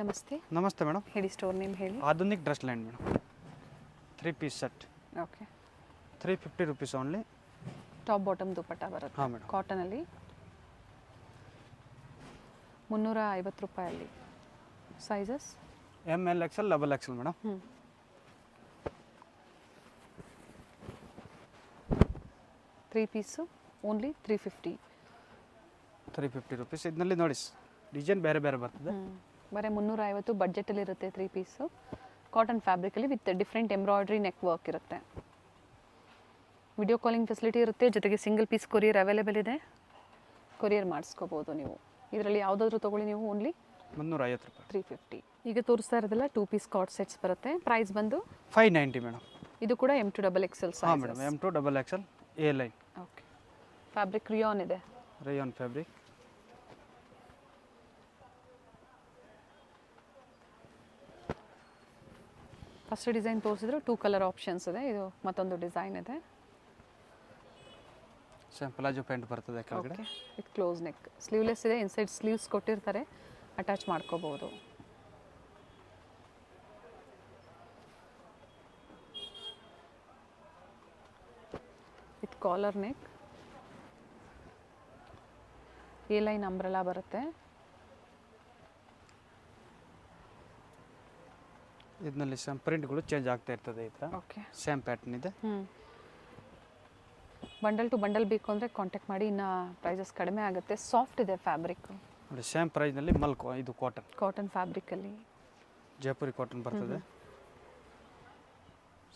ನಮಸ್ತೆ. ನಮಸ್ತೆ ಮೇಡಮ್. ಹೇಳಿ, ಸ್ಟೋರ್ ನೇಮ್ ಹೇಳಿ. Adhunik dress line madam. 3 piece set. Okay. 350 rupees only. Top bottom dupatta ಬರುತ್ತೆ. ಹಾಂ ಮೇಡಮ್. ಕಾಟನಲ್ಲಿ 350 ರೂಪಾಯಲ್ಲಿ. Sizes ML XL XXL madam. 3 piece only 350 rupees. ಇದರಲ್ಲಿ ನೋಡಿ ಡಿಸೈನ್ ಬೇರೆ ಬೇರೆ ಬರ್ತದೆ. ಬರೀ 350 ಬಡ್ಜೆಟಲ್ಲಿ ಇರುತ್ತೆ. 3 ಪೀಸು ಕಾಟನ್ ಫ್ಯಾಬ್ರಿಕಲ್ಲಿ with different embroidery neck work ಇರುತ್ತೆ. ವಿಡಿಯೋ ಕಾಲಿಂಗ್ ಫೆಸಿಲಿಟಿ ಇರುತ್ತೆ. ಜೊತೆಗೆ ಸಿಂಗಲ್ ಪೀಸ್ ಕೊರಿಯರ್ ಅವೈಲೇಬಲ್ ಇದೆ. ಕೊರಿಯರ್ ಮಾಡಿಸ್ಕೋಬೋದು ನೀವು. ಇದರಲ್ಲಿ ಯಾವುದಾದ್ರೂ ತೊಗೊಳ್ಳಿ ನೀವು. ಓನ್ಲಿ 350 ರೂಪಾಯಿ. 350. ಈಗ ತೋರಿಸ್ತಾ ಇರೋದಲ್ಲ 2 ಪೀಸ್ ಕಾರ್ಡ್ ಸೆಟ್ಸ್ ಬರುತ್ತೆ. ಪ್ರೈಸ್ ಬಂದು 590 ಮೇಡಮ್. ಇದು ಕೂಡ M2 XXL ಹಾಂ size. Madam, M2 XXL A line. Okay. Fabric rayon ಇದೆ. Rayon fabric. ಫಸ್ಟ್ ಡಿಸೈನ್ ತೋರಿಸಿದ್ರು 2 ಕಲರ್ ಆಪ್ಷನ್ಸ್ ಇದೆ. ಇದು ಮತ್ತೊಂದು ಡಿಸೈನ್ ಇದೆ. ಸೇಮ್ ಪ್ಲಾಜೋ ಪ್ಯಾಂಟ್ ಬರ್ತದೆ ಕೆಳಗಡೆ. With close neck. ಸ್ಲೀವ್ಲೆಸ್ ಇದೆ. ಇನ್ಸೈಡ್ ಸ್ಲೀವ್ಸ್ ಕೊಟ್ಟಿರ್ತಾರೆ, ಅಟ್ಯಾಚ್ ಮಾಡ್ಕೋಬಹುದು. With collar neck. A line umbrella ಬರುತ್ತೆ. ಇದರಲ್ಲಿ ಸೇಮ್ ಪ್ರಿಂಟ್ಗಳು ಚೇಂಜ್ ಆಗ್ತಾ ಇರ್ತದೆ. ಈ ಥರ ಓಕೆ. ಸೇಮ್ ಪ್ಯಾಟರ್ನ್ ಇದೆ. ಬಂಡಲ್ ಟು ಬಂಡಲ್ ಬೇಕು ಅಂದರೆ ಕಾಂಟ್ಯಾಕ್ಟ್ ಮಾಡಿ. ಇನ್ನು ಪ್ರೈಸಸ್ ಕಡಿಮೆ ಆಗುತ್ತೆ. ಸಾಫ್ಟ್ ಇದೆ ಫ್ಯಾಬ್ರಿಕ್. ನೋಡಿ ಸೇಮ್ ಪ್ರೈಸ್ನಲ್ಲಿ ಮಲ್ಕ್. ಇದು ಕಾಟನ್. ಕಾಟನ್ ಫ್ಯಾಬ್ರಿಕಲ್ಲಿ ಜೈಪುರಿ ಕಾಟನ್ ಬರ್ತದೆ.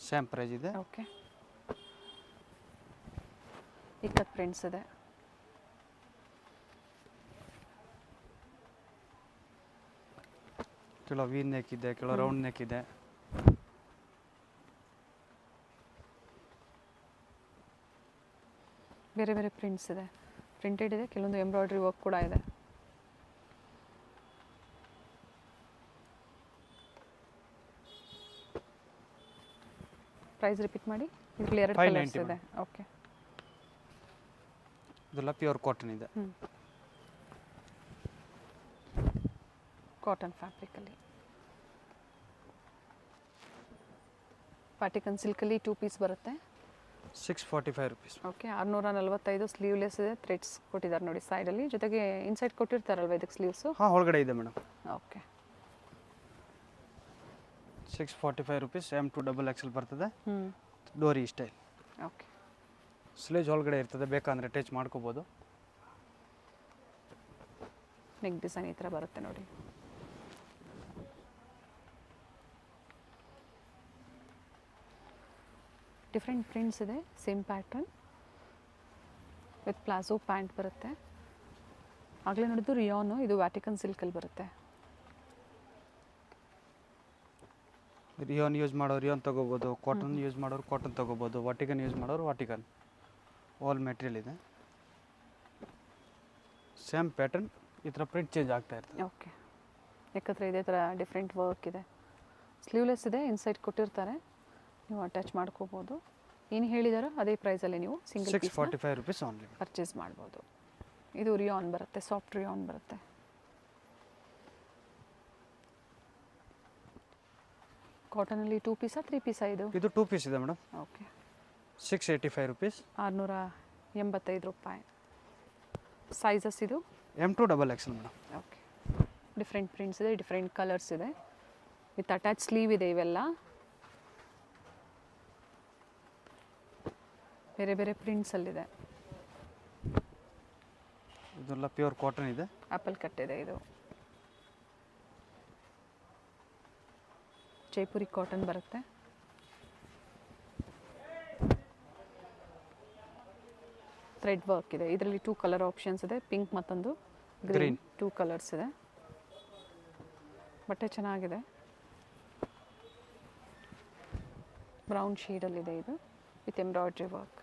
ಸೇಮ್ ಪ್ರೈಸ್ ಇದೆ. ಓಕೆ. ಇಕ್ಕತ್ ಪ್ರಿಂಟ್ಸ್ ಇದೆ. ಕೆಲವು ವಿ ನೆಕ್ ಇದೆ, ಕೆಲವು ರೌಂಡ್ ನೆಕ್ ಇದೆ. ಬೇರೆ ಬೇರೆ ಪ್ರಿಂಟ್ಸ್ ಇದೆ. ಪ್ರಿಂಟೆಡ್ ಇದೆ. ಕೆಲವೊಂದು ಎಂಬ್ರಾಯ್ಡ್ರಿ ವರ್ಕ್ ಕೂಡ ಇದೆ. ಪ್ರೈಸ್ ರಿಪೀಟ್ ಮಾಡಿ. ಇದರಲ್ಲಿ 2 ಕಲರ್ಸ್ ಇದೆ. ಓಕೆ. ಇದೆಲ್ಲ ಪ್ಯೂರ್ ಕಾಟನ್ ಇದೆ. ಕಾಟನ್ ಫ್ಯಾಬ್ರಿಕಲ್ಲಿ. ಪಾಟಿಕನ್ ಸಿಲ್ಕಲ್ಲಿ 2 ಪೀಸ್ ಬರುತ್ತೆ. 645 ರುಪೀಸ್. ಓಕೆ. 645. ಸ್ಲೀವ್ಲೆಸ್ ಇದೆ. ಥ್ರೆಡ್ಸ್ ಕೊಟ್ಟಿದ್ದಾರೆ ನೋಡಿ ಸೈಡಲ್ಲಿ. ಜೊತೆಗೆ ಇನ್ಸೈಡ್ ಕೊಟ್ಟಿರ್ತಾರಲ್ವ ಇದಕ್ಕೆ ಸ್ಲೀವ್ಸು. ಹಾಂ, ಒಳಗಡೆ ಇದೆ madam. Okay. 645 rupees. M2 XXL ಬರ್ತದೆ. ಹ್ಞೂ. ಡೋರಿ ಸ್ಟೈಲ್. ಓಕೆ. ಸ್ಲೇಜ್ ಒಳಗಡೆ ಇರ್ತದೆ. ಬೇಕಂದರೆ ಟಚ್ ಮಾಡ್ಕೋಬೋದು. ನೆಕ್ ಡಿಸೈನ್ ಈ ಥರ ಬರುತ್ತೆ ನೋಡಿ. ಡಿಫ್ರೆಂಟ್ ಪ್ರಿಂಟ್ಸ್ ಇದೆ. Same pattern with palazzo pant ಬರುತ್ತೆ. ಆಗಲೇ ನೋಡಿದ್ದು ರಿಯಾನು. ಇದು ವ್ಯಾಟಿಕನ್ ಸಿಲ್ಕಲ್ಲಿ ಬರುತ್ತೆ. ರಿಯಾನ್ ಯೂಸ್ ಮಾಡೋರು ರಿಯಾನ್ ತೊಗೋಬೋದು. ಕಾಟನ್ ಯೂಸ್ ಮಾಡೋರು ಕಾಟನ್ ತೊಗೋಬೋದು. ವಾಟಿಕನ್ ಯೂಸ್ ಮಾಡೋರು ವಾಟಿಕನ್. ಆಲ್ ಮೆಟೀರಿಯಲ್ ಇದೆ. Same pattern. ಈ ಥರ ಪ್ರಿಂಟ್ ಚೇಂಜ್ ಆಗ್ತಾ ಇರ್ತದೆ. ಓಕೆ. ಯಾಕಂದರೆ ಇದೇ ಥರ ಡಿಫ್ರೆಂಟ್ ವರ್ಕ್ ಇದೆ. ಸ್ಲೀವ್ಲೆಸ್ ಇದೆ. ಇನ್ಸೈಡ್ ಕೊಟ್ಟಿರ್ತಾರೆ, ನೀವು ಅಟ್ಯಾಚ್ ಮಾಡ್ಕೋಬೋದು. ಏನು ಹೇಳಿದಾರೋ ಅದೇ ಪ್ರೈಸಲ್ಲಿ ನೀವು single piece 645 rupees only purchase ಮಾಡ್ಬೋದು. ಇದು ರಿಯಾನ್ ಬರುತ್ತೆ. ಸಾಫ್ಟ್ ರಿಯಾನ್ ಬರುತ್ತೆ. ಕಾಟನಲ್ಲಿ 2 ಪೀಸಾ 3 ಪೀಸಾ ಇದು? ಇದು 2 ಪೀಸ್ ಇದೆ ಮೇಡಮ್. ಓಕೆ. 685 ರುಪೀಸ್. 685 ರೂಪಾಯಿ. ಸೈಜಸ್ ಇದು M2 XXL madam. Okay. Different prints ಇದೆ. ಡಿಫ್ರೆಂಟ್ ಕಲರ್ಸ್ ಇದೆ. ವಿತ್ ಅಟ್ಯಾಚ್ ಸ್ಲೀವ್ ಇದೆ. ಇವೆಲ್ಲ ಬೇರೆ ಬೇರೆ ಪ್ರಿಂಟ್ಸಲ್ಲಿದೆ. ಇದೆಲ್ಲ ಪ್ಯೂರ್ ಕಾಟನ್ ಇದೆ. ಆ್ಯಪಲ್ ಕಟ್ ಇದೆ. ಇದು ಜೈಪುರಿ ಕಾಟನ್ ಬರುತ್ತೆ. ಥ್ರೆಡ್ ವರ್ಕ್ ಇದೆ. ಇದರಲ್ಲಿ 2 ಕಲರ್ ಆಪ್ಷನ್ಸ್ ಇದೆ. ಪಿಂಕ್ ಮತ್ತೊಂದು ಗ್ರೀನ್. 2 ಕಲರ್ಸ್ ಇದೆ. ಬಟ್ಟೆ ಚೆನ್ನಾಗಿದೆ. ಬ್ರೌನ್ ಶೇಡಲ್ಲಿದೆ. ಇದು with embroidery work.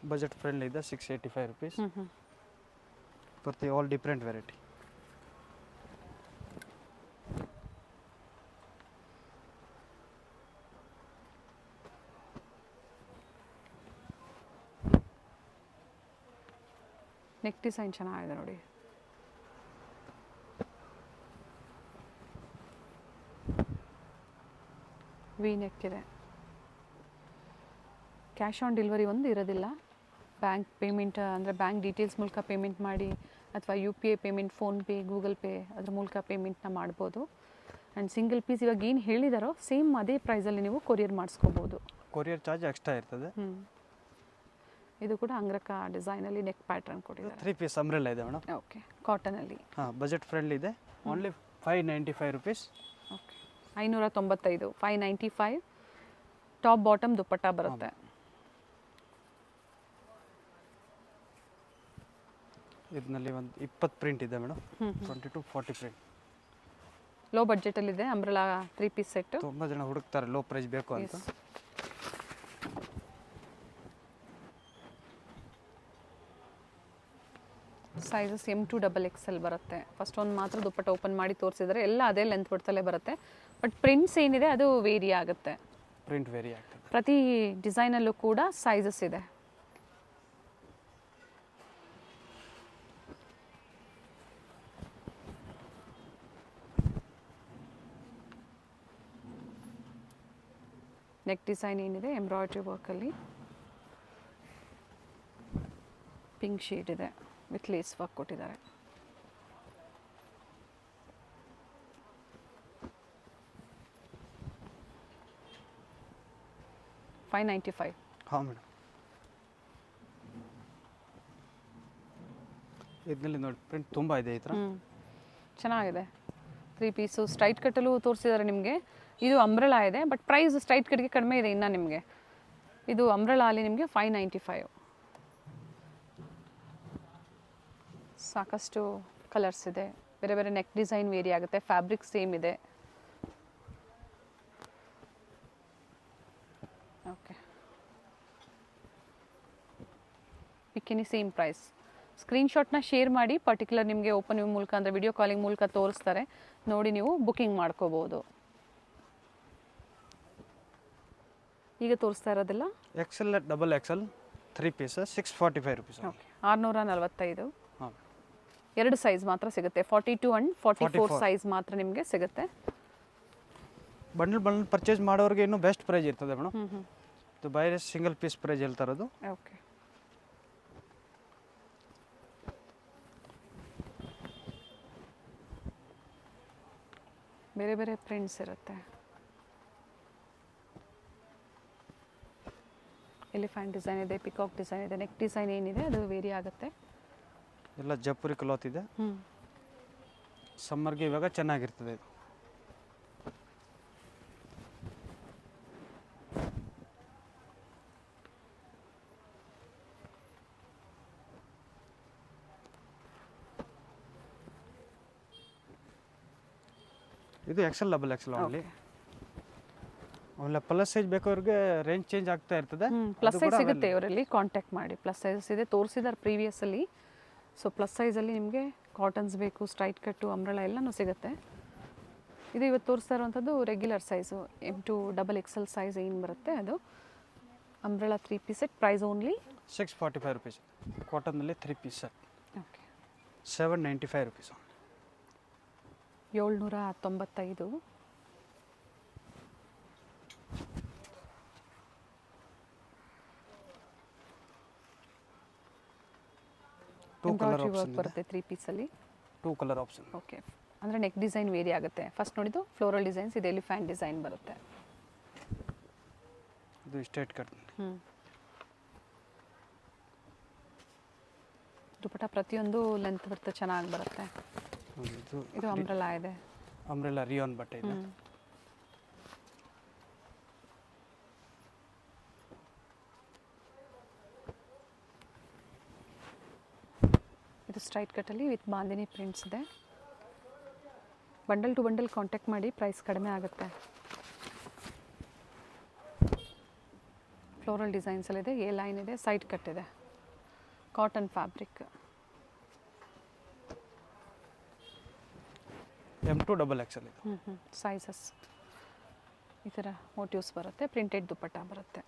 Budget friendly ಇದೆ. 685 ರುಪೀಸ್. ಪ್ರತಿ all different variety. Neck design ಚೆನ್ನಾಗಿದೆ ನೋಡಿ. ವಿ ನೆಕ್ ಇದೆ. ಕ್ಯಾಶ್ ಆನ್ ಡೆಲಿವರಿ ಒಂದು ಇರೋದಿಲ್ಲ. ಬ್ಯಾಂಕ್ ಪೇಮೆಂಟ್ ಅಂದರೆ ಬ್ಯಾಂಕ್ ಡೀಟೇಲ್ಸ್ ಮೂಲಕ ಪೇಮೆಂಟ್ ಮಾಡಿ ಅಥವಾ U P I payment, PhonePe, Google pay ಅದ್ರ ಮೂಲಕ ಪೇಮೆಂಟ್ನ ಮಾಡ್ಬೋದು. ಆ್ಯಂಡ್ ಸಿಂಗಲ್ ಪೀಸ್ ಇವಾಗ ಏನು ಹೇಳಿದಾರೋ ಸೇಮ್ ಅದೇ ಪ್ರೈಸಲ್ಲಿ ನೀವು ಕೊರಿಯರ್ ಮಾಡಿಸ್ಕೋಬೋದು. ಕೊರಿಯರ್ ಚಾರ್ಜ್ ಎಕ್ಸ್ಟ್ರಾ ಇರ್ತದೆ. ಇದು ಕೂಡ ಅಂಗ್ರಕ ಡಿಸೈನಲ್ಲಿ ನೆಕ್ ಪ್ಯಾಟ್ರನ್ ಕೊಟ್ಟಿದ್ದಾರೆ. 3 ಪೀಸ್ ಅಂಬ್ರೆಲ್ಲ ಇದೆ ಮೇಡಮ್. ಓಕೆ, ಕಾಟನಲ್ಲಿ. ಹಾಂ, ಬಜೆಟ್ ಫ್ರೆಂಡ್ಲಿ ಇದೆ. Only 595 rupees. Okay, 595, 595. Top bottom dupatta ಬರುತ್ತೆ. ಇದರಲ್ಲಿ ಒಂದು 20 ಪ್ರಿಂಟ್ ಇದೆ ಮೇಡಮ್. 20 to 40 print. ಲೋ ಬಡ್ಜೆಟಲ್ಲಿದೆ ಅಂಬ್ರೆಲಾ 3 ಪೀಸ್ ಸೆಟ್. ತುಂಬ ಜನ ಹುಡುಕ್ತಾರೆ ಲೋ ಪ್ರೈಸ್ ಬೇಕು ಅಂತ. ಸೈಜಸ್ M to XXL ಬರುತ್ತೆ. ಫಸ್ಟ್ ಒಂದು ಮಾತ್ರ ದುಪ್ಪಟ್ಟ ಓಪನ್ ಮಾಡಿ ತೋರಿಸಿದರೆ ಎಲ್ಲ ಅದೇ ಲೆಂತ್ ಬಿಡ್ತಲೇ ಬರುತ್ತೆ. ಬಟ್ ಪ್ರಿಂಟ್ಸ್ ಏನಿದೆ ಅದು ವೇರಿ ಆಗುತ್ತೆ. ಪ್ರಿಂಟ್ ವೇರಿ ಆಗ್ತದೆ. ಪ್ರತಿ ಡಿಸೈನಲ್ಲೂ ಕೂಡ ಸೈಜಸ್ ಇದೆ. ನೆಕ್ ಡಿಸೈನ್ ಏನಿದೆ ಎಂಬ್ರಾಯ್ಡ್ರಿ ವರ್ಕಲ್ಲಿ ಪಿಂಕ್ ಶೇಡ್ ಇದೆ ವಿತ್ ಲೇಸ್ ವರ್ಕ್ ಕೊಟ್ಟಿದ್ದಾರೆ. $595. ಹಾಂ ಮೇಡಮ್. ಇದರಲ್ಲಿ ನೋಡಿ ಪ್ರಿಂಟ್ ತುಂಬ ಇದೆ ಈ ಥರ. ಚೆನ್ನಾಗಿದೆ. 3 ಪೀಸು ಸ್ಟ್ರೈಟ್ ಕಟ್ಟಲು ತೋರಿಸಿದ್ದಾರೆ ನಿಮಗೆ. ಇದು ಅಂಬ್ರೆಲಾ ಇದೆ, ಬಟ್ ಪ್ರೈಸ್ ಸ್ಟ್ರೈಟ್ ಕಟ್ಗೆ ಕಡಿಮೆ ಇದೆ ಇನ್ನು ನಿಮಗೆ. ಇದು ಅಂಬ್ರೆಲಾ ಅಲ್ಲಿ ನಿಮಗೆ 595. ಸಾಕಷ್ಟು ಕಲರ್ಸ್ ಇದೆ. ಬೇರೆ ಬೇರೆ ನೆಕ್ ಡಿಸೈನ್ ವೇರಿ ಆಗುತ್ತೆ. ಫ್ಯಾಬ್ರಿಕ್ ಸೇಮ್ ಇದೆ. ಓಕೆ, ಬಿಕಿನಿ ಸೇಮ್ ಪ್ರೈಸ್. ಸ್ಕ್ರೀನ್ಶಾಟ್ನ ಶೇರ್ ಮಾಡಿ, ಪರ್ಟಿಕ್ಯುಲರ್ ನಿಮಗೆ ಓಪನ್ ವ್ಯೂ ಮೂಲಕ ಅಂದರೆ ವಿಡಿಯೋ ಕಾಲಿಂಗ್ ಮೂಲಕ ತೋರಿಸ್ತಾರೆ, ನೋಡಿ ನೀವು ಬುಕ್ಕಿಂಗ್ ಮಾಡ್ಕೋಬೋದು. ಈಗ ತೋರಿಸ್ತಾ ಇರೋದಿಲ್ಲ XL XXL 3 pieces 645 rupees. Okay, 645. ಹಾಂ, 2 ಸೈಜ್ ಮಾತ್ರ ಸಿಗುತ್ತೆ. 42 and 44 ಸೈಜ್ ಮಾತ್ರ ನಿಮಗೆ ಸಿಗುತ್ತೆ. ಬಂಡಲ್ ಪರ್ಚೇಸ್ ಮಾಡೋರಿಗೆ ಇನ್ನೂ ಬೆಸ್ಟ್ ಪ್ರೈಸ್ ಇರ್ತದೆ ಮೇಡಮ್. ಇದು ಬೇರೆ ಸಿಂಗಲ್ ಪೀಸ್ ಪ್ರೈಸ್ ಹೇಳ್ತಾ ಇರೋದು. ಓಕೆ, ಬೇರೆ ಬೇರೆ ಪ್ರಿಂಟ್ಸ್ ಇರುತ್ತೆ. ಎಲಿಫೆಂಟ್ ಡಿಸೈನ್ ಇದೆ, ಪಿಕಾಕ್ ಡಿಸೈನ್ ಇದೆ. ನೆಕ್ ಡಿಸೈನ್ ಏನಿದೆ ಅದು ವೇರಿ ಆಗುತ್ತೆ. ಎಲ್ಲ ಜೈಪುರಿ ಕ್ಲಾತ್ ಇದೆ. ಸಮ್ಮರ್ಗೆ ಇವಾಗ ಚೆನ್ನಾಗಿರ್ತದೆ ಇದು. ಇದು XL XXL ಓನ್ಲಿ. ಆಮೇಲೆ ಪ್ಲಸ್ ಸೈಜ್ ಬೇಕವ್ರಿಗೆ ರೇಂಜ್ ಚೇಂಜ್ ಆಗ್ತಾ ಇರ್ತದೆ. ಪ್ಲಸ್ ಸೈಜ್ ಸಿಗುತ್ತೆ, ಇವರಲ್ಲಿ ಕಾಂಟ್ಯಾಕ್ಟ್ ಮಾಡಿ. ಪ್ಲಸ್ ಸೈಜಸ್ ಇದೆ, ತೋರಿಸಿದ್ದಾರೆ ಪ್ರೀವಿಯಸ್ಸಲ್ಲಿ. ಸೊ ಪ್ಲಸ್ ಸೈಜಲ್ಲಿ ನಿಮಗೆ ಕಾಟನ್ಸ್ ಬೇಕು, ಸ್ಟ್ರೈಟ್ ಕಟ್ಟು, ಅಂಬ್ರೆಲಾ ಎಲ್ಲನೂ ಸಿಗುತ್ತೆ. ಇದು ಇವತ್ತು ತೋರಿಸ್ತಾ ಇರುವಂಥದ್ದು regular size M to XXL size ಏನು ಬರುತ್ತೆ ಅದು. Umbrella 3 piece set, price only 645 rupees. ಕಾಟನ್ನಲ್ಲಿ 3 piece set. Okay, 795 rupees. 795. Embroidery work ಬರುತ್ತೆ 3 ಪೀಸಲ್ಲಿ. 2 ಕಲರ್ ಆಪ್ಷನ್. ಓಕೆ, ಅಂದರೆ ನೆಕ್ ಡಿಸೈನ್ ವೇರಿ ಆಗುತ್ತೆ. ಫಸ್ಟ್ ನೋಡಿದ್ದು ಫ್ಲೋರಲ್ ಡಿಸೈನ್ಸ್, ಇದು ಎಲಿಫೆಂಟ್ ಡಿಸೈನ್ ಬರುತ್ತೆ. ಇದು ಸ್ಟ್ರೇಟ್ ಕಟ್. ದುಪಟ್ಟ ಪ್ರತಿಯೊಂದು ಲೆಂತ್ ಬರುತ್ತೆ, ಚೆನ್ನಾಗಿ ಬರುತ್ತೆ. ಇದು ಅಂಬ್ರೆಲಾ ಇದೆ. ಅಂಬ್ರೆಲಾ ರಿಯಾನ್ ಬಟ್ಟೆ ಇದೆ. ಇದು ಸ್ಟ್ರೈಟ್ ಕಟ್ಟಲ್ಲಿ ವಿತ್ ಬಾಂದಿನಿ ಪ್ರಿಂಟ್ಸ್ ಇದೆ. ಬಂಡಲ್ ಟು ಬಂಡಲ್ ಕಾಂಟ್ಯಾಕ್ಟ್ ಮಾಡಿ, ಪ್ರೈಸ್ ಕಡಿಮೆ ಆಗುತ್ತೆ. ಫ್ಲೋರಲ್ ಡಿಸೈನ್ಸಲ್ಲಿದೆ, ಎ ಲೈನ್ ಇದೆ, ಸೈಡ್ ಕಟ್ ಇದೆ, cotton fabric. M to XXL ಇದೆ. ಸೈಜಸ್ ಈ ಥರ ಮೋಟಿವ್ಸ್ ಬರುತ್ತೆ. ಪ್ರಿಂಟೆಡ್ ದುಪ್ಪಟ್ಟ ಬರುತ್ತೆ.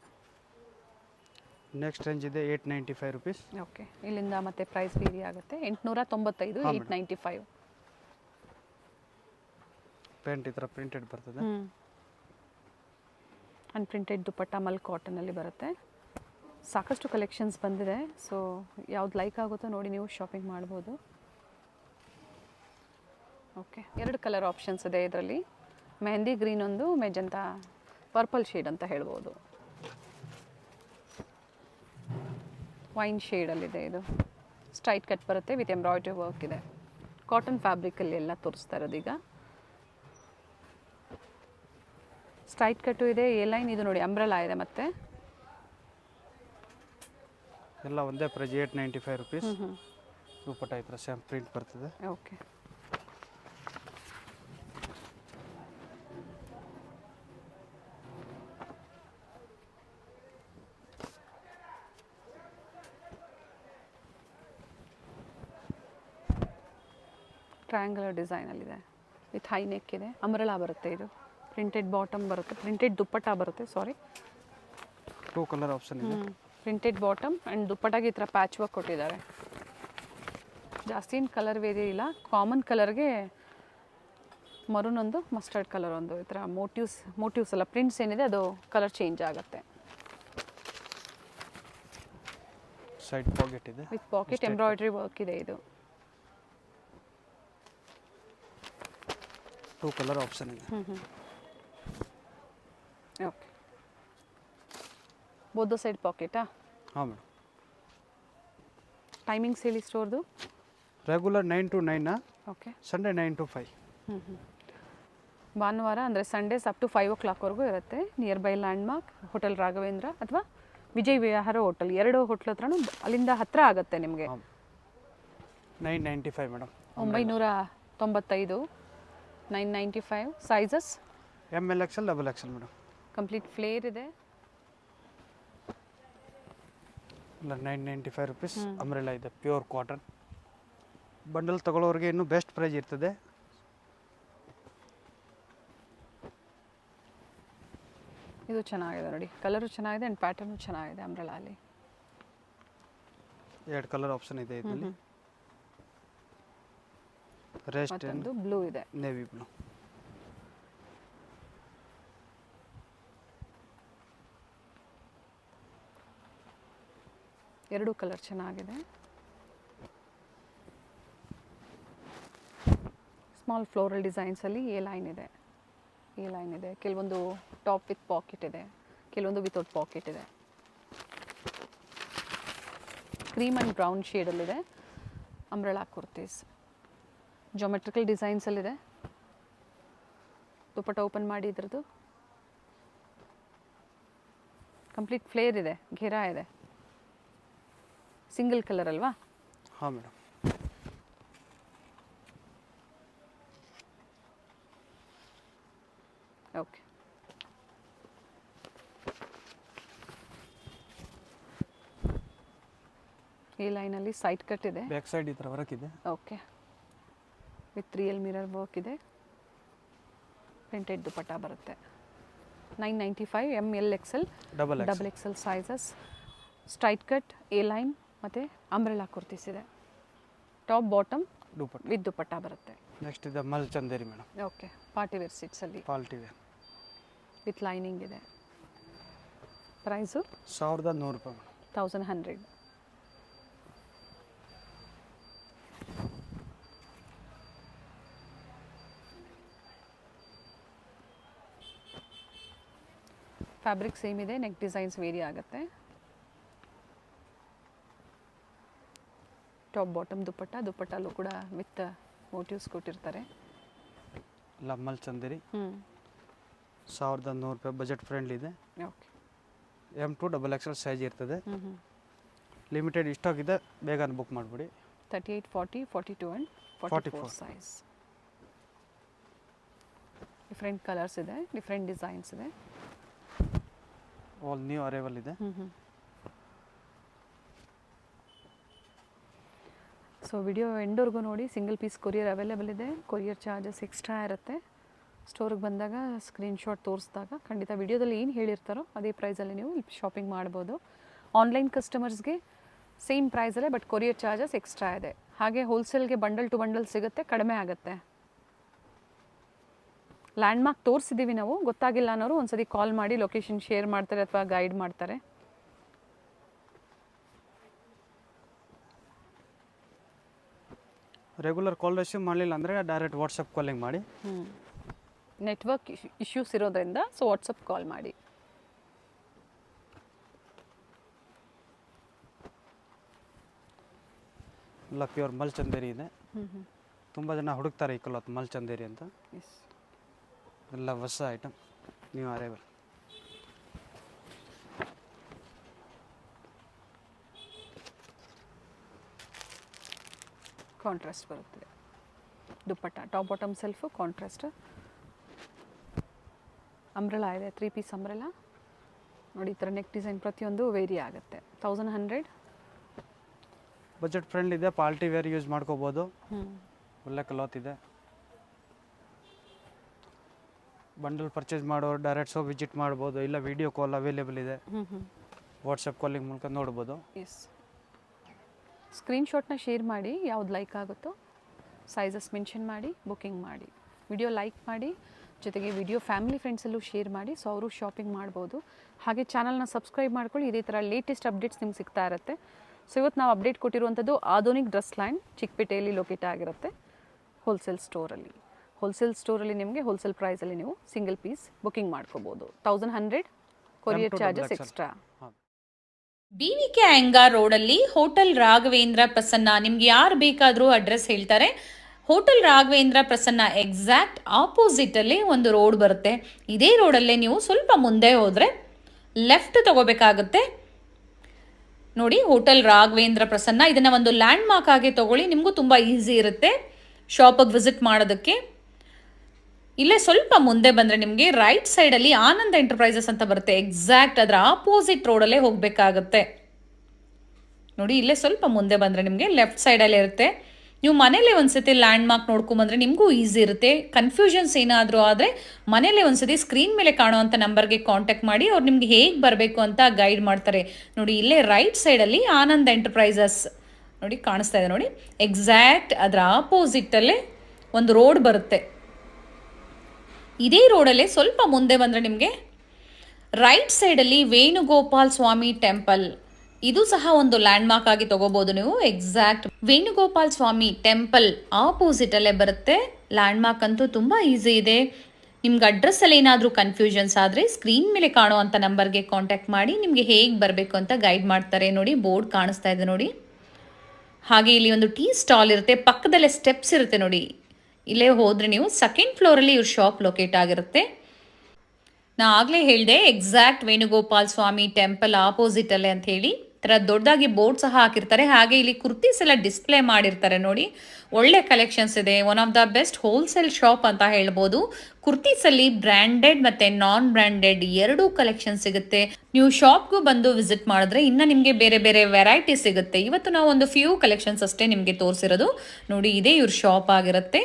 ನೆಕ್ಸ್ಟ್ ರೇಂಜ್ ಇದೆ 895 ರುಪೀಸ್. ಓಕೆ, ಇಲ್ಲಿಂದ ಮತ್ತೆ ಪ್ರೈಸ್ ವೇರಿ ಆಗುತ್ತೆ. 895, 895. ಪ್ಯಾಂಟ್ ಈ ಥರ ಪ್ರಿಂಟೆಡ್ ಬರ್ತದೆ. ಅನ್ಪ್ರಿಂಟೆಡ್ ದುಪ್ಪಟ್ಟ ಮಲ್ ಕಾಟನಲ್ಲಿ ಬರುತ್ತೆ. ಸಾಕಷ್ಟು ಕಲೆಕ್ಷನ್ಸ್ ಬಂದಿದೆ. ಸೊ ಯಾವ್ದು ಲೈಕ್ ಆಗುತ್ತೋ ನೋಡಿ ನೀವು ಶಾಪಿಂಗ್ ಮಾಡ್ಬೋದು. ಓಕೆ, 2 ಕಲರ್ ಆಪ್ಷನ್ಸ್ ಇದೆ ಇದರಲ್ಲಿ. ಮೆಹಂದಿ ಗ್ರೀನ್ ಒಂದು, ಮೆಜಂತಾ ಪರ್ಪಲ್ ಶೇಡ್ ಅಂತ ಹೇಳ್ಬೋದು. ವೈನ್ ಶೇಡಲ್ಲಿದೆ ಇದು. ಸ್ಟ್ರೈಟ್ ಕಟ್ ಬರುತ್ತೆ ವಿತ್ ಎಂಬ್ರಾಯ್ಡ್ರಿ ವರ್ಕ್ ಇದೆ. ಕಾಟನ್ ಫ್ಯಾಬ್ರಿಕಲ್ಲಿ ಎಲ್ಲ ತೋರಿಸ್ತಾ ಇರೋದು ಈಗ. ಸ್ಟ್ರೈಟ್ ಕಟ್ಟು ಇದೆ, ಎ ಲೈನ್ ಇದು ನೋಡಿ ಅಂಬ್ರೆಲಾ ಇದೆ. ಮತ್ತೆ ಎಲ್ಲ ಒಂದೇ ಪ್ರೈಸ್ 895 ರುಪೀಸ್. ದುಪ್ಪಟ್ಟ ಈ ಥರ ಸೇಮ್ ಪ್ರಿಂಟ್ ಬರ್ತದೆ. ಓಕೆ, ಟ್ರಯಾಂಗುಲರ್ ಡಿಸೈನಲ್ಲಿದೆ ವಿತ್ ಹೈ ನೆಕ್ ಇದೆ. ಅಂಬ್ರೆಲಾ ಬರುತ್ತೆ ಇದು. ಪ್ರಿಂಟೆಡ್ ಬಾಟಮ್ ಬರುತ್ತೆ, ಪ್ರಿಂಟೆಡ್ ದುಪ್ಪಟ್ಟ ಬರುತ್ತೆ. ಸಾರಿ, 2 ಕಲರ್ ಆಪ್ಷನ್ ಇದೆ. ಪ್ರಿಂಟೆಡ್ ಬಾಟಮ್ ಆ್ಯಂಡ್ ದುಪ್ಪಟ್ಟಾಗೆ ಈ ಥರ ಪ್ಯಾಚ್ ವರ್ಕ್ ಕೊಟ್ಟಿದ್ದಾರೆ. ಜಾಸ್ತಿ ಏನು ಕಲರ್ ವೇರಿ ಇಲ್ಲ. ಕಾಮನ್ ಕಲರ್ಗೆ ಮರೂನ್ ಒಂದು, ಮಸ್ಟರ್ಡ್ ಕಲರ್ ಒಂದು, ಈ ಥರ ಮೋಟಿವ್ಸ್ ಎಲ್ಲ ಪ್ರಿಂಟ್ಸ್ ಏನಿದೆ ಅದು ಕಲರ್ ಚೇಂಜ್ ಆಗುತ್ತೆ. ಸೈಡ್ ಪಾಕೆಟ್ ಇದೆ ವಿತ್ ಪಾಕೆಟ್ ಎಂಬ್ರಾಯ್ಡ್ರಿ ವರ್ಕ್ ಇದೆ ಇದು. 2 ಕಲರ್ ಆಪ್ಷನ್ ಇದೆ. ಓಕೆ, ಬೋತ್ ಸೈಡ್ ಪಾಕೆಟಾ? ಹಾಂ ಮೇಡಮ್. ಟೈಮಿಂಗ್ಸ್ ಹೇಳಿ ಸ್ಟೋರ್ದು. Regular 9 to 9, okay. Sunday 9 to 5. ಭಾನುವಾರ ಅಂದರೆ ಸಂಡೇಸ್ ಅಪ್ ಟು 5 o'clockವರೆಗೂ ಇರುತ್ತೆ. Near by landmark hotel Raghavendra ಅಥವಾ ವಿಜಯ್ ವಿಹಾರ ಹೋಟೆಲ್, 2 ಹೋಟ್ಲ್ ಹತ್ರನೂ ಅಲ್ಲಿಂದ ಹತ್ತಿರ ಆಗುತ್ತೆ ನಿಮಗೆ. 995 madam. 995, 995. Sizes ML XL double XL madam. Complete flare ಇದೆ. ಇಲ್ಲ 995 ರುಪೀಸ್. ಅಂಬ್ರೆಲಾ ಇದೆ, ಪ್ಯೂರ್ ಕಾಟನ್. ಬಂಡಲ್ ತಗೊಳ್ಳೋರಿಗೆ ಇನ್ನೂ ಬೆಸ್ಟ್ ಪ್ರೈಸ್ ಇರ್ತದೆ. ಇದು ಚೆನ್ನಾಗಿದೆ ನೋಡಿ, ಕಲರು ಚೆನ್ನಾಗಿದೆ ಆ್ಯಂಡ್ ಪ್ಯಾಟರ್ನು ಚೆನ್ನಾಗಿದೆ ಅಂಬ್ರೆಲಾಲಿ. 2 ಕಲರ್ ಆಪ್ಷನ್ ಇದೆ ಇದರಲ್ಲಿ. ರೆಸ್ಟ್ ಮತ್ತೊಂದು ಬ್ಲೂ ಇದೆ, ನೇವಿ ಬ್ಲೂ. ಎರಡು ಕಲರ್ ಚೆನ್ನಾಗಿದೆ. ಸ್ಮಾಲ್ ಫ್ಲೋರಲ್ ಡಿಸೈನ್ಸಲ್ಲಿ ಎ ಲೈನ್ ಇದೆ. ಕೆಲವೊಂದು ಟಾಪ್ ವಿತ್ ಪಾಕೆಟ್ ಇದೆ, ಕೆಲವೊಂದು ವಿತೌಟ್ ಪಾಕೆಟ್ ಇದೆ. ಕ್ರೀಮ್ ಆ್ಯಂಡ್ ಬ್ರೌನ್ ಶೇಡಲ್ಲಿದೆ. ಅಂಬ್ರೆಲಾ ಕುರ್ತೀಸ್ ಜೊಮೆಟ್ರಿಕಲ್ ಡಿಸೈನ್ಸಲ್ಲಿದೆ. ದುಪ್ಪಟ್ಟ ಓಪನ್ ಮಾಡಿ ಇದ್ರದ್ದು ಕಂಪ್ಲೀಟ್ ಫ್ಲೇರ್ ಇದೆ, ಘೇರಾ ಇದೆ. ಸಿಂಗಲ್ ಕಲರ್ ಅಲ್ವಾ? ಹಾಂ ಮೇಡಮ್. ಓಕೆ, ಈ ಲೈನಲ್ಲಿ ಸೈಡ್ ಕಟ್ ಇದೆ, ಬ್ಯಾಕ್ ಸೈಡ್ ಈ ಥರ ವರ್ಕ್ ಇದೆ. Okay, with real mirror work ಇದೆ. ಪ್ರಿಂಟೆಡ್ ದುಪ್ಪಟ್ಟ ಬರುತ್ತೆ. 995 ML XL double XL sizes. Straight cut, A line ಮತ್ತು ಅಂಬ್ರೆಲಾ ಕುರ್ತೀಸ್ ಇದೆ. Top bottom dupatta with dupatta ಬರುತ್ತೆ. ನೆಕ್ಸ್ಟ್ ಇದೆ mul Chanderi madam. Okay, party wear ಸೀಟ್ಸಲ್ಲಿ ಪಾರ್ಟಿ ವೇರ್ ವಿತ್ ಲೈನಿಂಗ್ ಇದೆ. ಪ್ರೈಸು 1100 ರೂಪಾಯಿ ಮೇಡಮ್. 1100. ಫ್ಯಾಬ್ರಿಕ್ ಸೇಮ್ ಇದೆ, ನೆಕ್ ಡಿಸೈನ್ಸ್ ವೇರಿ ಆಗುತ್ತೆ. ಟಾಪ್ ಬಾಟಮ್ ದುಪ್ಪಟ್ಟಲ್ಲೂ ಕೂಡ ವಿತ್ ಮೋಟಿವ್ಸ್ ಕೊಟ್ಟಿರ್ತಾರೆ. ಎಲ್ಲ ಮಲ್ ಚಂದೇರಿ 1100 ರೂಪಾಯಿ. ಬಜೆಟ್ ಫ್ರೆಂಡ್ಲಿ ಇದೆ. Okay, M2 double XL size ಇರ್ತದೆ. ಲಿಮಿಟೆಡ್ ಸ್ಟಾಕ್ ಇದೆ, ಬೇಗ ಬುಕ್ ಮಾಡಿಬಿಡಿ. 38, 40, 42 ಆ್ಯಂಡ್ 44 ಸೈಜ್. ಡಿಫ್ರೆಂಟ್ ಕಲರ್ಸ್ ಇದೆ, ಡಿಫ್ರೆಂಟ್ ಡಿಸೈನ್ಸ್ ಇದೆ. ಆಲ್ ನ್ಯೂ ಅರೈವಲ್ ಇದೆ. ಸೊ ವಿಡಿಯೋ ಎಂಡ್ವರೆಗೂ ನೋಡಿ. ಸಿಂಗಲ್ ಪೀಸ್ ಕೊರಿಯರ್ ಅವೈಲೇಬಲ್ ಇದೆ. ಕೊರಿಯರ್ ಚಾರ್ಜಸ್ ಎಕ್ಸ್ಟ್ರಾ ಇರುತ್ತೆ. ಸ್ಟೋರಿಗೆ ಬಂದಾಗ ಸ್ಕ್ರೀನ್ಶಾಟ್ ತೋರಿಸಿದಾಗ ಖಂಡಿತ ವಿಡಿಯೋದಲ್ಲಿ ಏನು ಹೇಳಿರ್ತಾರೋ ಅದೇ ಪ್ರೈಸಲ್ಲಿ ನೀವು ಶಾಪಿಂಗ್ ಮಾಡ್ಬೋದು. ಆನ್ಲೈನ್ ಕಸ್ಟಮರ್ಸ್ಗೆ ಸೇಮ್ ಪ್ರೈಸಲ್ಲೇ, ಬಟ್ ಕೊರಿಯರ್ ಚಾರ್ಜಸ್ ಎಕ್ಸ್ಟ್ರಾ ಇದೆ. ಹಾಗೆ ಹೋಲ್ಸೇಲ್ಗೆ ಬಂಡಲ್ ಟು ಬಂಡಲ್ ಸಿಗುತ್ತೆ, ಕಡಿಮೆ ಆಗುತ್ತೆ. ಲ್ಯಾಂಡ್ಮಾರ್ಕ್ ತೋರಿಸಿದ್ದೀವಿ ನಾವು, ಗೊತ್ತಾಗಿಲ್ಲ ಅನ್ನೋರು ಒಂದ್ಸತಿ ಕಾಲ್ ಮಾಡಿ ಲೊಕೇಶನ್ ಶೇರ್ ಮಾಡ್ತಾರೆ ಅಥವಾ ಗೈಡ್ ಮಾಡ್ತಾರೆ. ರೆಗ್ಯುಲರ್ ಕಾಲ್ ರಿಸೀವ್ ಮಾಡಲಿಲ್ಲ ಅಂದರೆ ಡೈರೆಕ್ಟ್ ವಾಟ್ಸಪ್ ಕಾಲಿಂಗ್ ಮಾಡಿ. ನೆಟ್ವರ್ಕ್ ಇಶ್ಯೂಸ್ ಇರೋದ್ರಿಂದ ಸೊ ವಾಟ್ಸಪ್ ಕಾಲ್ ಮಾಡಿ. ಎಲ್ಲ ಪ್ಯೂರ್ ಮಲ್ಚಂದೇರಿ ಇದೆ. ತುಂಬ ಜನ ಹುಡುಕ್ತಾರೆ ಈ ಕ್ಲಾತ್ ಮಲ್ಚಂದೇರಿ ಅಂತ. ಎಲ್ಲ ಹೊಸ ಐಟಮ್, ನ್ಯೂ ಅರೈವಲ್. ಕಾಂಟ್ರಾಸ್ಟ್ ಬರುತ್ತದೆ dupatta, top bottom self contrast. Umbrella ಇದೆ, 3 ಪೀಸ್ ಅಂಬ್ರೆಲಾ ನೋಡಿ. ಈ ಥರ ನೆಕ್ ಡಿಸೈನ್ ಪ್ರತಿಯೊಂದು ವೇರಿ ಆಗುತ್ತೆ. 1100. ಬಜೆಟ್ ಫ್ರೆಂಡ್ ಇದೆ, ಪಾರ್ಟಿ ವೇರ್ ಯೂಸ್ ಮಾಡ್ಕೋಬೋದು. ಒಳ್ಳೆ ಕ್ಲಾತ್ ಇದೆ. ಬಂಡಲ್ ಪರ್ಚೇಸ್ ಮಾಡೋರು ಡೈರೆಕ್ಟ್ ವಿಸಿಟ್ ಮಾಡ್ಬೋದು, ಇಲ್ಲ ವಿಡಿಯೋ ಕಾಲ್ ಅವೈಲೇಬಲ್ ಇದೆ. ವಾಟ್ಸಪ್ ಕಾಲಿಂಗ್ ಮೂಲಕ ನೋಡ್ಬೋದು. ಎಸ್, ಸ್ಕ್ರೀನ್ಶಾಟ್ನ ಶೇರ್ ಮಾಡಿ, ಯಾವ್ದು ಲೈಕ್ ಆಗುತ್ತೋ ಸೈಜಸ್ ಮೆನ್ಷನ್ ಮಾಡಿ ಬುಕ್ಕಿಂಗ್ ಮಾಡಿ. ವಿಡಿಯೋ ಲೈಕ್ ಮಾಡಿ, ಜೊತೆಗೆ ವಿಡಿಯೋ ಫ್ಯಾಮಿಲಿ ಫ್ರೆಂಡ್ಸಲ್ಲೂ ಶೇರ್ ಮಾಡಿ, ಸೊ ಅವರು ಶಾಪಿಂಗ್ ಮಾಡ್ಬೋದು. ಹಾಗೆ ಚಾನಲ್ನ ಸಬ್ಸ್ಕ್ರೈಬ್ ಮಾಡ್ಕೊಳ್ಳಿ, ಇದೇ ಥರ ಲೇಟೆಸ್ಟ್ ಅಪ್ಡೇಟ್ಸ್ ನಿಮ್ಗೆ ಸಿಗ್ತಾ ಇರುತ್ತೆ. ಸೊ ಇವತ್ತು ನಾವು ಅಪ್ಡೇಟ್ ಕೊಟ್ಟಿರುವಂಥದ್ದು ಆಧುನಿಕ್ ಡ್ರೆಸ್ ಲ್ಯಾಂಡ್, ಚಿಕ್ಕಪೇಟೆಯಲ್ಲಿ ಲೊಕೇಟ್ ಆಗಿರುತ್ತೆ. ಹೋಲ್ಸೇಲ್ ಸ್ಟೋರಲ್ಲಿ ನಿಮಗೆ ಹೋಲ್ಸೇಲ್ ಪ್ರೈಸಲ್ಲಿ ನೀವು ಸಿಂಗಲ್ ಪೀಸ್ ಬುಕ್ಕಿಂಗ್ ಮಾಡ್ಕೋಬೋದು. 1100 courier charges extra. BVK Iyengar ರೋಡಲ್ಲಿ ಹೋಟೆಲ್ ರಾಘವೇಂದ್ರ ಪ್ರಸನ್ನ. ನಿಮ್ಗೆ ಯಾರು ಬೇಕಾದರೂ ಅಡ್ರೆಸ್ ಹೇಳ್ತಾರೆ. Hotel Raghavendra Prasanna exact opposite ಅಲ್ಲಿ ಒಂದು ರೋಡ್ ಬರುತ್ತೆ. ಇದೇ ರೋಡಲ್ಲೇ ನೀವು ಸ್ವಲ್ಪ ಮುಂದೆ ಹೋದ್ರೆ ಲೆಫ್ಟ್ ತಗೋಬೇಕಾಗುತ್ತೆ ನೋಡಿ. ಹೋಟೆಲ್ ರಾಘವೇಂದ್ರ ಪ್ರಸನ್ನ, ಇದನ್ನ ಒಂದು ಲ್ಯಾಂಡ್ ಮಾರ್ಕ್ ಆಗಿ ತಗೊಳ್ಳಿ, ನಿಮಗೂ ತುಂಬಾ ಈಸಿ ಇರುತ್ತೆ ಶಾಪಿಗೆ ವಿಸಿಟ್ ಮಾಡೋದಕ್ಕೆ. ಇಲ್ಲೇ ಸ್ವಲ್ಪ ಮುಂದೆ ಬಂದರೆ ನಿಮಗೆ ರೈಟ್ ಸೈಡಲ್ಲಿ ಆನಂದ್ ಎಂಟರ್ಪ್ರೈಸಸ್ ಅಂತ ಬರುತ್ತೆ. ಎಕ್ಸಾಕ್ಟ್ ಅದರ ಆಪೋಸಿಟ್ ರೋಡಲ್ಲೇ ಹೋಗಬೇಕಾಗುತ್ತೆ ನೋಡಿ. ಇಲ್ಲೇ ಸ್ವಲ್ಪ ಮುಂದೆ ಬಂದರೆ ನಿಮಗೆ ಲೆಫ್ಟ್ ಸೈಡಲ್ಲೇ ಇರುತ್ತೆ. ನೀವು ಮನೇಲಿ ಒಂದ್ಸತಿ ಲ್ಯಾಂಡ್ ಮಾರ್ಕ್ ನೋಡ್ಕೊಂಬಂದ್ರೆ ನಿಮಗೂ ಈಸಿ ಇರುತ್ತೆ. ಕನ್ಫ್ಯೂಷನ್ಸ್ ಏನಾದರೂ ಆದರೆ ಮನೇಲಿ ಒಂದ್ಸತಿ ಸ್ಕ್ರೀನ್ ಮೇಲೆ ಕಾಣುವಂಥ ನಂಬರ್ಗೆ ಕಾಂಟ್ಯಾಕ್ಟ್ ಮಾಡಿ, ಅವ್ರು ನಿಮ್ಗೆ ಹೇಗೆ ಬರಬೇಕು ಅಂತ ಗೈಡ್ ಮಾಡ್ತಾರೆ ನೋಡಿ. ಇಲ್ಲೇ ರೈಟ್ ಸೈಡಲ್ಲಿ ಆನಂದ್ ಎಂಟರ್ಪ್ರೈಸಸ್ ನೋಡಿ ಕಾಣಿಸ್ತಾ ಇದೆ ನೋಡಿ. ಎಕ್ಸಾಕ್ಟ್ ಅದರ ಆಪೋಸಿಟಲ್ಲೇ ಒಂದು ರೋಡ್ ಬರುತ್ತೆ. ಇದೇ ರೋಡಲ್ಲೇ ಸ್ವಲ್ಪ ಮುಂದೆ ಬಂದರೆ ನಿಮಗೆ ರೈಟ್ ಸೈಡಲ್ಲಿ ವೇಣುಗೋಪಾಲ್ ಸ್ವಾಮಿ ಟೆಂಪಲ್, ಇದು ಸಹ ಒಂದು ಲ್ಯಾಂಡ್ ಮಾರ್ಕ್ ಆಗಿ ತಗೋಬಹುದು ನೀವು. ಎಕ್ಸಾಕ್ಟ್ ವೇಣುಗೋಪಾಲ್ ಸ್ವಾಮಿ ಟೆಂಪಲ್ ಆಪೋಸಿಟ್ ಅಲ್ಲೇ ಬರುತ್ತೆ. ಲ್ಯಾಂಡ್ ಮಾರ್ಕ್ ಅಂತೂ ತುಂಬಾ ಈಸಿ ಇದೆ. ನಿಮ್ಗೆ ಅಡ್ರೆಸ್ ಅಲ್ಲಿ ಏನಾದರೂ ಕನ್ಫ್ಯೂಷನ್ಸ್ ಆದರೆ ಸ್ಕ್ರೀನ್ ಮೇಲೆ ಕಾಣುವಂಥ ನಂಬರ್ಗೆ ಕಾಂಟ್ಯಾಕ್ಟ್ ಮಾಡಿ, ನಿಮಗೆ ಹೇಗೆ ಬರಬೇಕು ಅಂತ ಗೈಡ್ ಮಾಡ್ತಾರೆ ನೋಡಿ. ಬೋರ್ಡ್ ಕಾಣಿಸ್ತಾ ಇದೆ ನೋಡಿ. ಹಾಗೆ ಇಲ್ಲಿ ಒಂದು ಟೀ ಸ್ಟಾಲ್ ಇರುತ್ತೆ, ಪಕ್ಕದಲ್ಲೇ ಸ್ಟೆಪ್ಸ್ ಇರುತ್ತೆ ನೋಡಿ. ಇಲ್ಲೇ ಹೋದರೆ ನೀವು ಸೆಕೆಂಡ್ ಫ್ಲೋರಲ್ಲಿ ಇವ್ರ ಶಾಪ್ ಲೊಕೇಟ್ ಆಗಿರುತ್ತೆ. ನಾ ಆಗಲೇ ಹೇಳಿದೆ ಎಕ್ಸಾಕ್ಟ್ ವೇಣುಗೋಪಾಲ್ ಸ್ವಾಮಿ ಟೆಂಪಲ್ ಆಪೋಸಿಟ್ ಅಲ್ಲೇ ಅಂತ ಹೇಳಿ. ಥರ ದೊಡ್ಡದಾಗಿ ಬೋರ್ಡ್ ಸಹ ಹಾಕಿರ್ತಾರೆ. ಹಾಗೆ ಇಲ್ಲಿ ಕುರ್ತೀಸ್ ಎಲ್ಲ ಡಿಸ್ಪ್ಲೇ ಮಾಡಿರ್ತಾರೆ ನೋಡಿ. ಒಳ್ಳೆ ಕಲೆಕ್ಷನ್ಸ್ ಇದೆ. One of the best wholesale shop ಅಂತ ಹೇಳ್ಬೋದು. ಕುರ್ತೀಸಲ್ಲಿ ಬ್ರ್ಯಾಂಡೆಡ್ ಮತ್ತು ನಾನ್ ಬ್ರ್ಯಾಂಡೆಡ್ ಎರಡೂ ಕಲೆಕ್ಷನ್ ಸಿಗುತ್ತೆ. ನೀವು ಶಾಪ್ಗೂ ಬಂದು ವಿಸಿಟ್ ಮಾಡಿದ್ರೆ ಇನ್ನು ನಿಮಗೆ ಬೇರೆ ಬೇರೆ ವೆರೈಟಿ ಸಿಗುತ್ತೆ. ಇವತ್ತು ನಾವು ಒಂದು ಫ್ಯೂ ಕಲೆಕ್ಷನ್ಸ್ ಅಷ್ಟೇ ನಿಮಗೆ ತೋರಿಸಿರೋದು ನೋಡಿ. ಇದೇ ಇವ್ರ ಶಾಪ್ ಆಗಿರುತ್ತೆ.